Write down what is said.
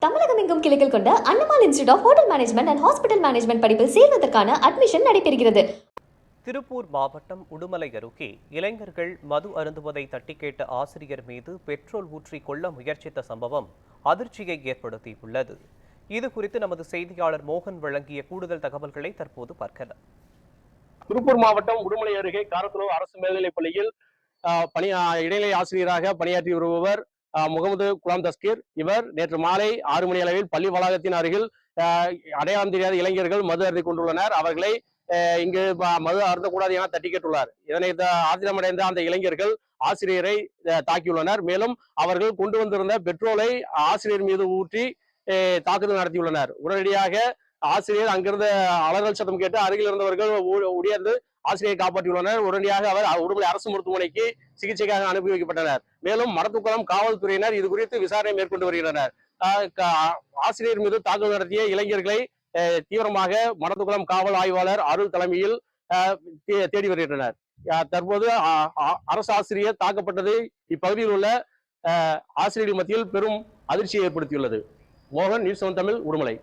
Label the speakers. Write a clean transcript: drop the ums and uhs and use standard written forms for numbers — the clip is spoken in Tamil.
Speaker 1: தமிழகம் எங்கும் கிளைகள் கொண்ட Annamalai institute of hotel management and hospital management படிப்பில் சேர்வதற்கான அட்மிஷன் நடைபெறுகிறது.
Speaker 2: திருப்பூர் மாவட்டம் உடுமலை அருகே இளைஞர்கள் மது அருந்துவதை தட்டி கேட்ட ஆசிரியர் மீது பெட்ரோல் ஊற்றி கொள்ள முயற்சித்த சம்பவம் அதிர்ச்சியை ஏற்படுத்தியுள்ளது. இது குறித்து நமது செய்தியாளர் மோகன் வழங்கிய கூடுதல் தகவல்களை தற்போது பார்க்கலாம்.
Speaker 3: திருப்பூர் மாவட்டம் உடுமலை அருகே காரத்துளவு அரசு மேல்நிலைப் பள்ளியில் இடைநிலை ஆசிரியராக பணியாற்றி வருபவர் முகமது குலாம் தஸ்கீர். இவர் நேற்று மாலை 6 மணி அளவில் பள்ளி வளாகத்தின் அருகில் அடையாளம் தெரியாத இளைஞர்கள் மது அருந்தி கொண்டுள்ளனர். அவர்களை இங்கு மது அருந்தக்கூடாது என தட்டி கேட்டுள்ளார். இதனை ஆத்திரமடைந்த அந்த இளைஞர்கள் ஆசிரியரை தாக்கியுள்ளனர். மேலும் அவர்கள் கொண்டு வந்திருந்த பெட்ரோலை ஆசிரியர் மீது ஊற்றி தாக்குதல் நடத்தியுள்ளனர். உடனடியாக ஆசிரியர் அங்கிருந்த அலறல் சத்தம் கேட்டு அருகில் இருந்தவர்கள் உடையர்ந்து ஆசிரியரை காப்பாற்றியுள்ளனர். உடனடியாக அவர் உடுமலை அரசு மருத்துவமனைக்கு சிகிச்சைக்காக அனுப்பி வைக்கப்பட்டனர். மேலும் மடத்துக்குளம் காவல்துறையினர் இது குறித்து விசாரணை மேற்கொண்டு வருகின்றனர். ஆசிரியர் மீது தாக்குதல் நடத்திய இளைஞர்களை தீவிரமாக மடத்துக்குளம் காவல் ஆய்வாளர் அருள் தலைமையில் தேடி வருகின்றனர். தற்போது அரசு ஆசிரியர் தாக்கப்பட்டது இப்பகுதியில் உள்ள ஆசிரியர்கள் மத்தியில் பெரும் அதிர்ச்சியை ஏற்படுத்தியுள்ளது. மோகன், நியூஸ் 7 தமிழ், உடுமலை.